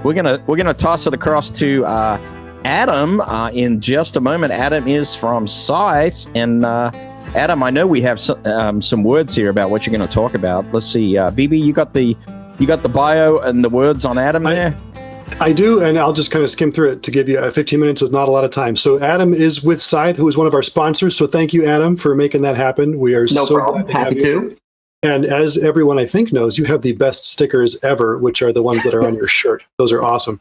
we're gonna toss it across to Adam in just a moment. Adam is from Scythe, and Adam, I know we have some words here about what you're going to talk about. Let's see, BB, you got the bio and the words on Adam there. I do, and I'll just kind of skim through it to give you 15 minutes is not a lot of time. So Adam is with Scythe, who is one of our sponsors. So thank you, Adam, for making that happen. We are no so problem. glad to Happy have you. to. And as everyone I think knows, you have the best stickers ever, which are the ones that are on your shirt. Those are awesome.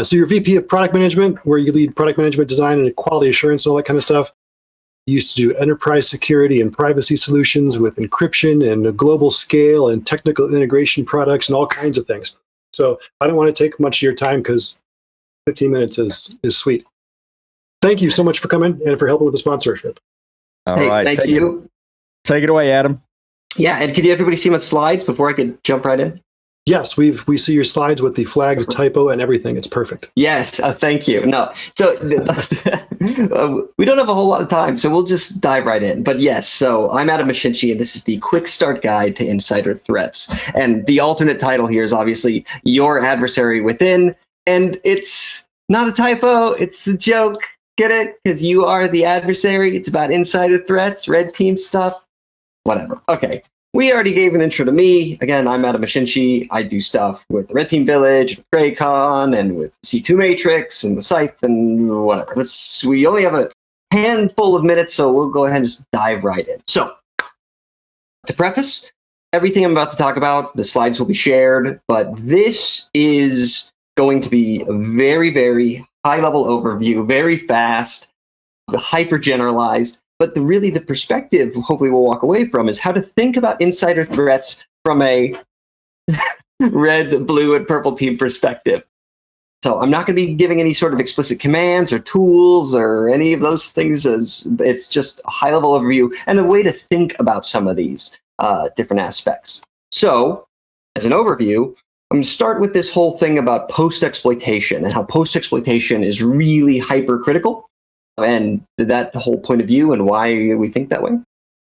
So you're VP of Product Management, where you lead product management, design, and quality assurance and all that kind of stuff. You used to do enterprise security and privacy solutions with encryption and a global scale and technical integration products and all kinds of things. So I don't want to take much of your time because 15 minutes is sweet. Thank you so much for coming and for helping with the sponsorship. All right, thank you. Take it away, Adam. Yeah, and could everybody see my slides before I could jump right in? Yes, we see your slides with the flag typo and everything. It's perfect. Yes, thank you. No, so we don't have a whole lot of time, so we'll just dive right in. But yes, so I'm Adam Mashinchi, and this is the Quickstart Guide to Insider Threats. And the alternate title here is obviously Your Adversary Within, and it's not a typo, it's a joke. Get it? Because you are the adversary. It's about insider threats, red team stuff, whatever. Okay. We already gave an intro to me. Again, I'm Adam Mashinchi. I do stuff with the Red Team Village, with Graycon, and with C2 Matrix, and the Scythe, and whatever. We only have a handful of minutes, so we'll go ahead and just dive right in. So, to preface, everything I'm about to talk about, the slides will be shared, but this is going to be a very, very high-level overview, very fast, hyper-generalized. But really the perspective, hopefully we'll walk away from, is how to think about insider threats from a red, blue, and purple team perspective. So I'm not going to be giving any sort of explicit commands or tools or any of those things. It's just a high-level overview and a way to think about some of these different aspects. So as an overview, I'm going to start with this whole thing about post-exploitation and how post-exploitation is really hypercritical. And that whole point of view and why we think that way.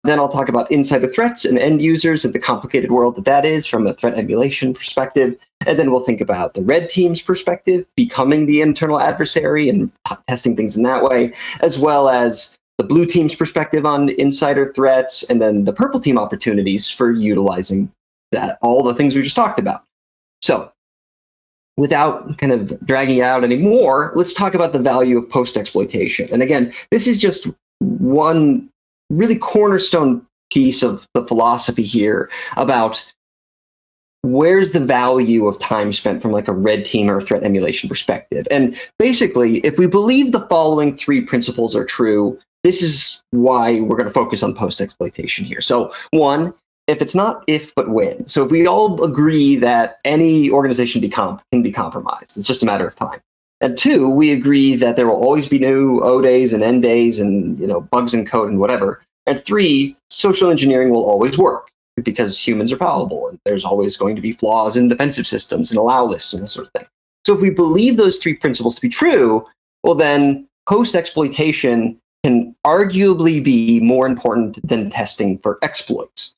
Then I'll talk about insider threats and end users and the complicated world that is from a threat emulation perspective. And then we'll think about the red team's perspective, becoming the internal adversary and testing things in that way, as well as the blue team's perspective on insider threats, and then the purple team opportunities for utilizing that, all the things we just talked about. So, without kind of dragging it out anymore, let's talk about the value of post-exploitation. And again, this is just one really cornerstone piece of the philosophy here about where's the value of time spent from like a red team or threat emulation perspective. And basically, if we believe the following three principles are true, this is why we're going to focus on post-exploitation here. So one, if it's not if, but when. So if we all agree that any organization can be compromised, it's just a matter of time. And two, we agree that there will always be new O days and N days and bugs in code and whatever. And three, social engineering will always work because humans are fallible and there's always going to be flaws in defensive systems and allow lists and this sort of thing. So if we believe those three principles to be true, well then post-exploitation can arguably be more important than testing for exploits.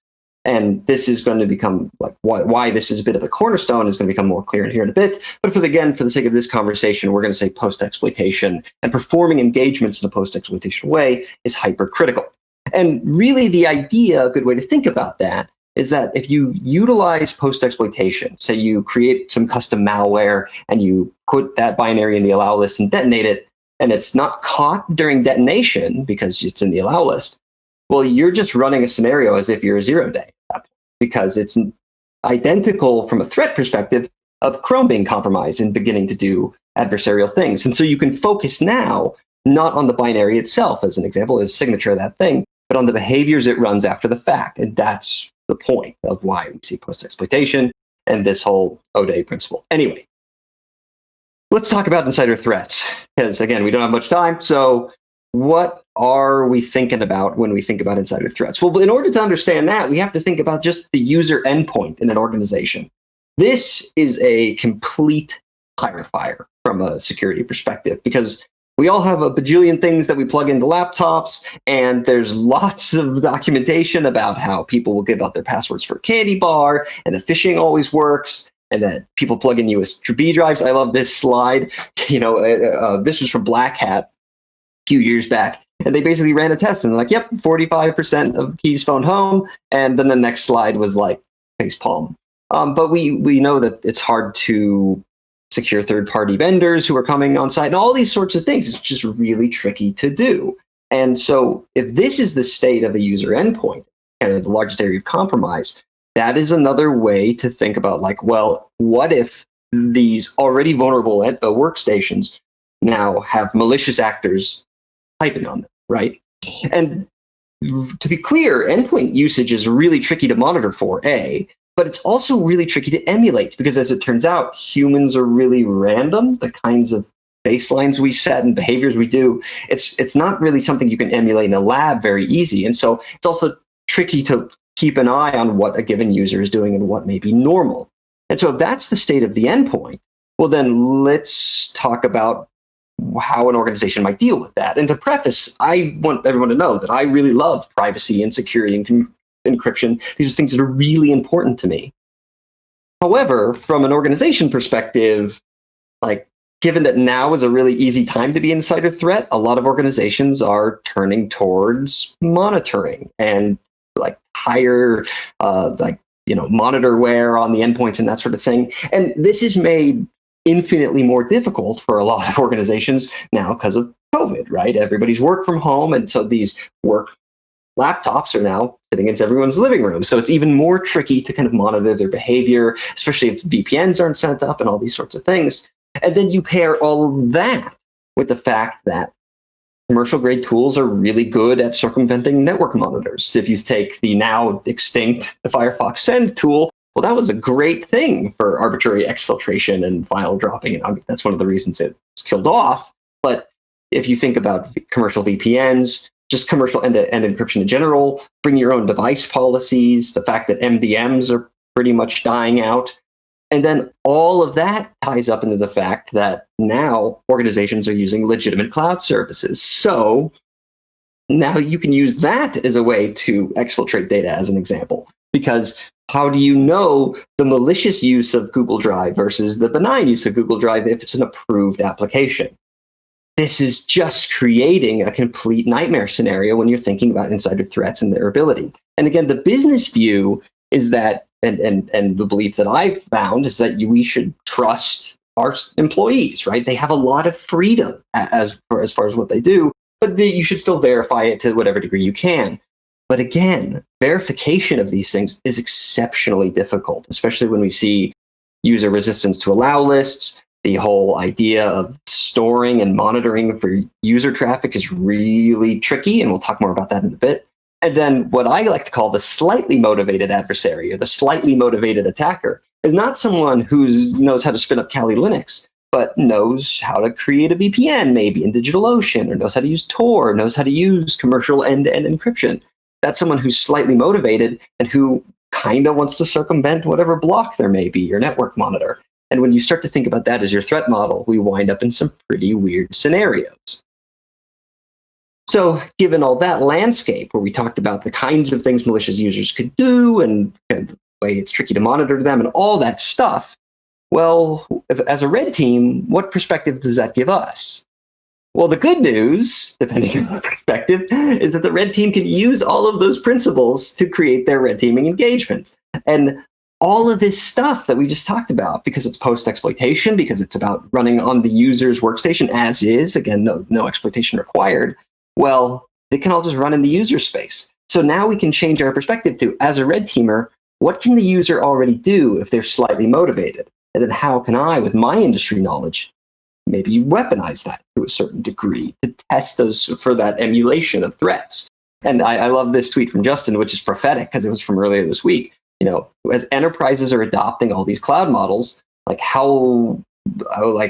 And this is going to become like why this is a bit of a cornerstone is going to become more clear in here in a bit. But for the sake of this conversation, we're going to say post-exploitation and performing engagements in a post-exploitation way is hypercritical. And really the idea, a good way to think about that, is that if you utilize post-exploitation, say you create some custom malware and you put that binary in the allow list and detonate it, and it's not caught during detonation because it's in the allow list, well, you're just running a scenario as if you're a 0 day at that point, because it's identical from a threat perspective of Chrome being compromised and beginning to do adversarial things. And so you can focus now not on the binary itself, as an example, as signature of that thing, but on the behaviors it runs after the fact. And that's the point of why we see post-exploitation and this whole O-Day principle. Anyway, let's talk about insider threats, because again, we don't have much time. So what are we thinking about when we think about insider threats? Well, in order to understand that, we have to think about just the user endpoint in an organization. This is a complete clarifier from a security perspective, because we all have a bajillion things that we plug into laptops, and there's lots of documentation about how people will give out their passwords for a candy bar, and the phishing always works. and that people plug in USB drives. I love this slide. This was from Black Hat a few years back, and they basically ran a test, and they're like, yep, 45% of keys phoned home, and then the next slide was like facepalm. But we know that it's hard to secure third-party vendors who are coming on site, and all these sorts of things. It's just really tricky to do. And so if this is the state of a user endpoint, kind of the largest area of compromise, that is another way to think about, like, well, what if these already vulnerable workstations now have malicious actors typing on them, right? And to be clear, endpoint usage is really tricky to monitor for, but it's also really tricky to emulate because, as it turns out, humans are really random. The kinds of baselines we set and behaviors we do, it's not really something you can emulate in a lab very easy. And so it's also tricky to keep an eye on what a given user is doing and what may be normal. And so if that's the state of the endpoint, well, then let's talk about how an organization might deal with that. And to preface, I want everyone to know that I really love privacy and security and encryption. These are things that are really important to me. However, from an organization perspective, like, given that now is a really easy time to be insider threat, a lot of organizations are turning towards monitoring and like higher monitorware on the endpoints and that sort of thing. And this is made infinitely more difficult for a lot of organizations now because of COVID, right? Everybody's work from home, and so these work laptops are now sitting in everyone's living room. So it's even more tricky to kind of monitor their behavior, especially if VPNs aren't set up and all these sorts of things. And then you pair all of that with the fact that commercial grade tools are really good at circumventing network monitors. If you take the now extinct Firefox Send tool, well, that was a great thing for arbitrary exfiltration and file dropping. And I mean, that's one of the reasons it was killed off. But if you think about commercial VPNs, just commercial end-to-end encryption in general, bring your own device policies, the fact that MDMs are pretty much dying out. And then all of that ties up into the fact that now organizations are using legitimate cloud services. So now you can use that as a way to exfiltrate data, as an example. Because how do you know the malicious use of Google Drive versus the benign use of Google Drive if it's an approved application? This is just creating a complete nightmare scenario when you're thinking about insider threats and their ability. And again, the business view is that, and the belief that I've found is that we should trust our employees, right? They have a lot of freedom as far as what they do, but you should still verify it to whatever degree you can. But again, verification of these things is exceptionally difficult, especially when we see user resistance to allow lists. The whole idea of storing and monitoring for user traffic is really tricky, and we'll talk more about that in a bit. And then what I like to call the slightly motivated adversary, or the slightly motivated attacker, is not someone who knows how to spin up Kali Linux, but knows how to create a VPN maybe in DigitalOcean, or knows how to use Tor, knows how to use commercial end-to-end encryption. That's someone who's slightly motivated and who kind of wants to circumvent whatever block there may be, your network monitor. And when you start to think about that as your threat model, we wind up in some pretty weird scenarios. So given all that landscape where we talked about the kinds of things malicious users could do and the way it's tricky to monitor them and all that stuff, well, as a red team, what perspective does that give us? Well, the good news, depending on the perspective, is that the red team can use all of those principles to create their red teaming engagements. And all of this stuff that we just talked about, because it's post-exploitation, because it's about running on the user's workstation as is, again, no exploitation required, well, they can all just run in the user space. So now we can change our perspective to, as a red teamer, what can the user already do if they're slightly motivated? And then how can I, with my industry knowledge, maybe weaponize that to a certain degree to test those for that emulation of threats? And I love this tweet from Justin, which is prophetic because it was from earlier this week. You know, as enterprises are adopting all these cloud models, like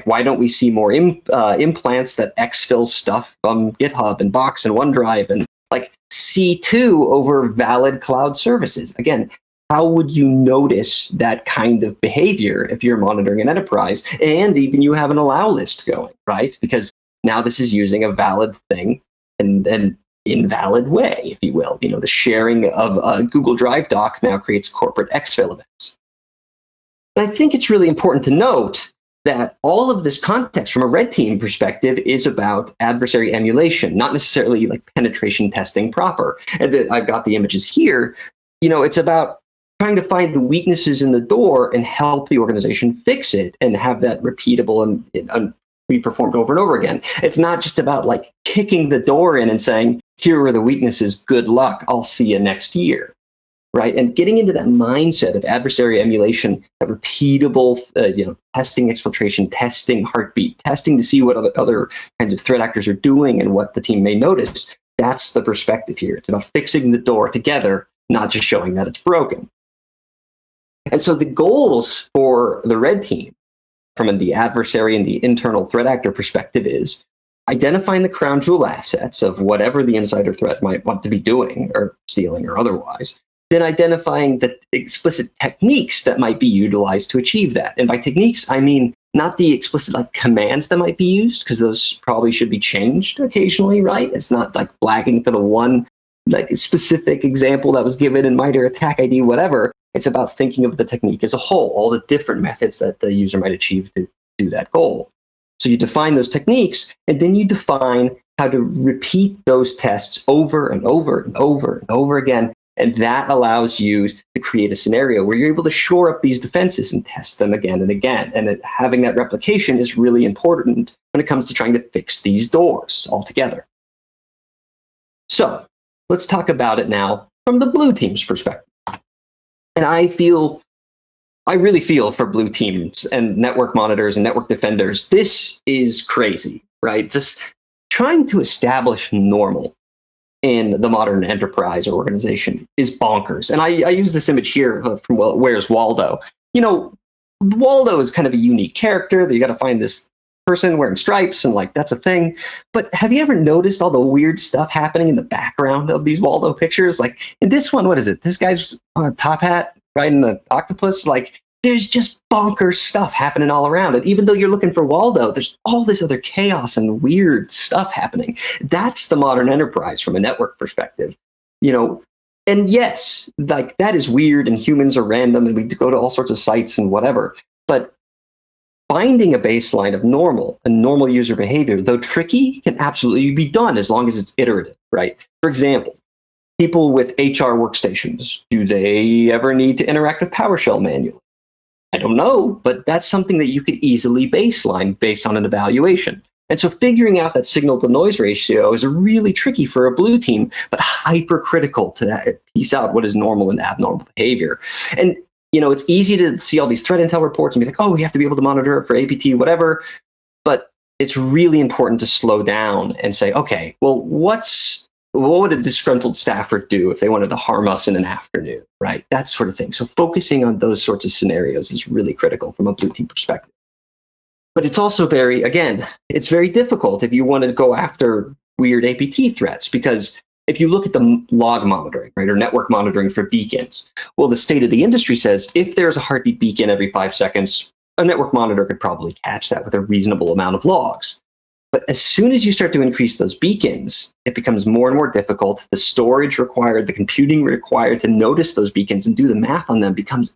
why don't we see more implants that exfil stuff from GitHub and Box and OneDrive and like C2 over valid cloud services? Again, how would you notice that kind of behavior if you're monitoring an enterprise and even you have an allow list going, right? Because now this is using a valid thing and invalid way, if you will. You know, the sharing of a Google Drive doc now creates corporate exfil events. And I think it's really important to note that all of this context from a red team perspective is about adversary emulation, not necessarily like penetration testing proper. And I've got the images here. It's about trying to find the weaknesses in the door and help the organization fix it and have that repeatable and be performed over and over again. It's not just about like kicking the door in and saying, here are the weaknesses, good luck, I'll see you next year. Right, and getting into that mindset of adversary emulation, that repeatable, testing exfiltration, testing heartbeat, testing to see what other kinds of threat actors are doing and what the team may notice. That's the perspective here. It's about fixing the door together, not just showing that it's broken. And so the goals for the red team, from the adversary and the internal threat actor perspective, is identifying the crown jewel assets of whatever the insider threat might want to be doing or stealing or otherwise. Then identifying the explicit techniques that might be utilized to achieve that. And by techniques, I mean not the explicit like commands that might be used, because those probably should be changed occasionally, right? It's not like flagging for the one like specific example that was given in MITRE ATT&CK ID, whatever. It's about thinking of the technique as a whole, all the different methods that the user might achieve to do that goal. So you define those techniques, and then you define how to repeat those tests over and over and over and over again. And that allows you to create a scenario where you're able to shore up these defenses and test them again and again. And having that replication is really important when it comes to trying to fix these doors altogether. So let's talk about it now from the blue team's perspective. And I really feel for blue teams and network monitors and network defenders. This is crazy, right? Just trying to establish normal in the modern enterprise or organization is bonkers. And I use this image here from Where's Waldo? Waldo is kind of a unique character that you got to find this person wearing stripes and like that's a thing. But have you ever noticed all the weird stuff happening in the background of these Waldo pictures? Like in this one, what is it? This guy's on a top hat riding the octopus. Like there's just bonkers stuff happening all around. And even though you're looking for Waldo, there's all this other chaos and weird stuff happening. That's the modern enterprise from a network perspective, And yes, like that is weird and humans are random and we go to all sorts of sites and whatever. But finding a baseline of normal and normal user behavior, though tricky, can absolutely be done as long as it's iterative, right? For example, people with HR workstations, do they ever need to interact with PowerShell manually? I don't know, but that's something that you could easily baseline based on an evaluation. And so figuring out that signal to noise ratio is really tricky for a blue team, but hypercritical to piece out what is normal and abnormal behavior. And it's easy to see all these threat intel reports and be like, oh, we have to be able to monitor it for APT, whatever. But it's really important to slow down and say, okay, well, what would a disgruntled staffer do if they wanted to harm us in an afternoon, right? That sort of thing. So focusing on those sorts of scenarios is really critical from a blue team perspective. But it's also it's very difficult if you want to go after weird APT threats, because if you look at the log monitoring, right, or network monitoring for beacons, well, the state of the industry says if there's a heartbeat beacon every 5 seconds, a network monitor could probably catch that with a reasonable amount of logs. But as soon as you start to increase those beacons, it becomes more and more difficult. The storage required, the computing required to notice those beacons and do the math on them becomes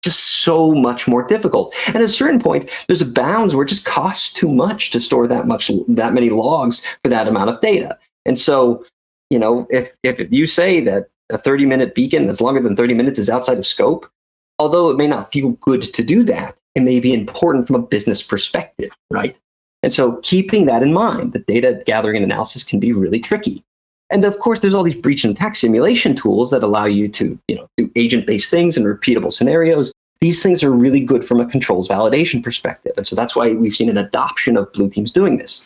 just so much more difficult. And at a certain point, there's a bounds where it just costs too much to store that many logs for that amount of data. And so, if you say that a 30-minute beacon that's longer than 30 minutes is outside of scope, although it may not feel good to do that, it may be important from a business perspective, right? And so keeping that in mind, the data gathering and analysis can be really tricky. And of course, there's all these breach and attack simulation tools that allow you to do agent-based things and repeatable scenarios. These things are really good from a controls validation perspective. And so that's why we've seen an adoption of blue teams doing this.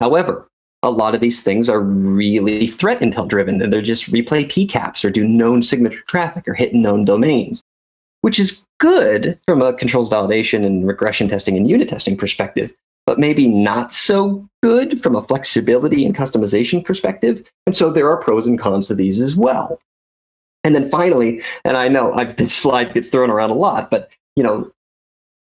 However, a lot of these things are really threat intel driven, and they're just replay PCAPs or do known signature traffic or hit known domains, which is good from a controls validation and regression testing and unit testing perspective, but maybe not so good from a flexibility and customization perspective. And so there are pros and cons to these as well. And then finally, and I know this slide gets thrown around a lot, but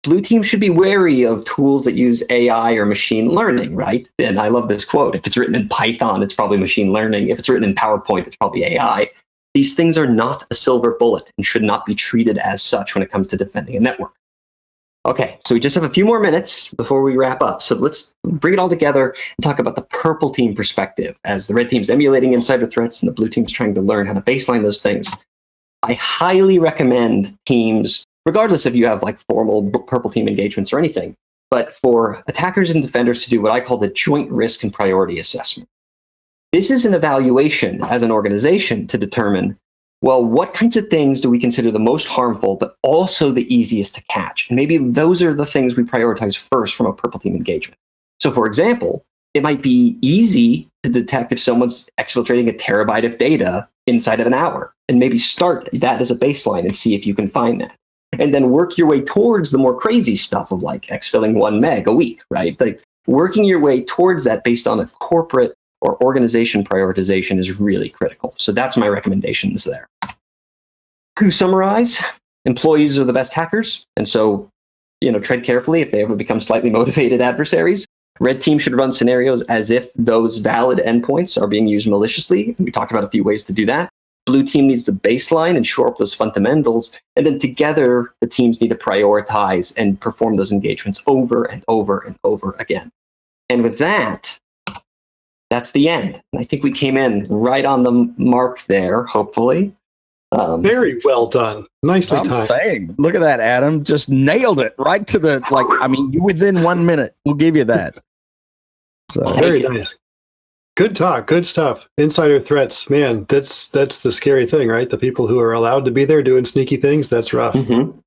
blue teams should be wary of tools that use AI or machine learning, right? And I love this quote: if it's written in Python, it's probably machine learning. If it's written in PowerPoint, it's probably AI. These things are not a silver bullet and should not be treated as such when it comes to defending a network. Okay, so we just have a few more minutes before we wrap up. So let's bring it all together and talk about the purple team perspective as the red team's emulating insider threats and the blue team's trying to learn how to baseline those things. I highly recommend teams, regardless if you have like formal purple team engagements or anything, but for attackers and defenders to do what I call the joint risk and priority assessment. This is an evaluation as an organization to determine, well, what kinds of things do we consider the most harmful, but also the easiest to catch? And maybe those are the things we prioritize first from a purple team engagement. So for example, it might be easy to detect if someone's exfiltrating a terabyte of data inside of an hour, and maybe start that as a baseline and see if you can find that. And then work your way towards the more crazy stuff of like exfilling 1 meg a week, right? Like working your way towards that based on a corporate or organization prioritization is really critical. So that's my recommendations there. To summarize, employees are the best hackers. And so, tread carefully if they ever become slightly motivated adversaries. Red team should run scenarios as if those valid endpoints are being used maliciously. We talked about a few ways to do that. Blue team needs to baseline and shore up those fundamentals. And then together, the teams need to prioritize and perform those engagements over and over and over again. And with that, that's the end. And I think we came in right on the mark there, hopefully. Very well done. Nicely timed. I'm saying, look at that, Adam. Just nailed it right to the, you're within 1 minute. We'll give you that. So Very nice. Good talk. Good stuff. Insider threats. Man, that's the scary thing, right? The people who are allowed to be there doing sneaky things, that's rough. Mm-hmm.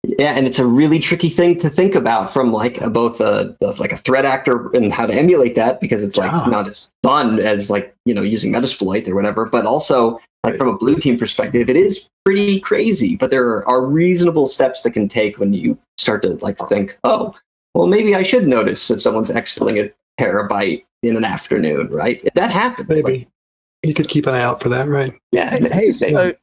Yeah, and it's a really tricky thing to think about from both a threat actor and how to emulate that, because it's not as fun as using Metasploit or whatever, but also from a blue team perspective, it is pretty crazy. But there are reasonable steps that can take when you start to think, oh, well, maybe I should notice if someone's exfilling a terabyte in an afternoon, right? That happens. Maybe you could keep an eye out for that, right? Yeah. Hey, so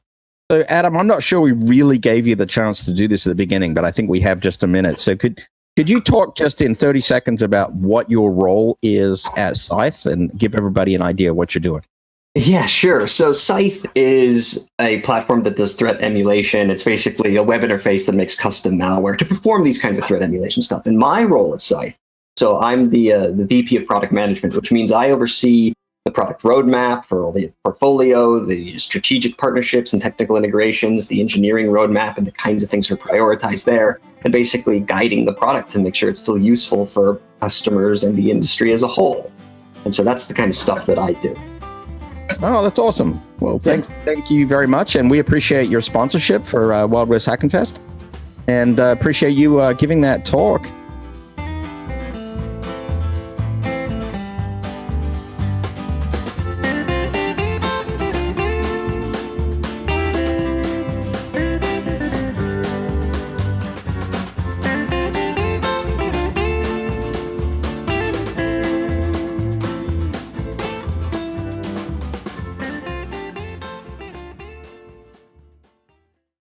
Adam, I'm not sure we really gave you the chance to do this at the beginning, but I think we have just a minute. So could you talk just in 30 seconds about what your role is at Scythe and give everybody an idea of what you're doing? Yeah, sure. So Scythe is a platform that does threat emulation. It's basically a web interface that makes custom malware to perform these kinds of threat emulation stuff. And my role at Scythe, so I'm the VP of product management, which means I oversee the product roadmap for all the portfolio, the strategic partnerships and technical integrations, the engineering roadmap, and the kinds of things that are prioritized there, and basically guiding the product to make sure it's still useful for customers and the industry as a whole. And so that's the kind of stuff that I do. Oh, that's awesome. Well, thank you very much, and we appreciate your sponsorship for Wild West Hackin Fest, and appreciate you giving that talk.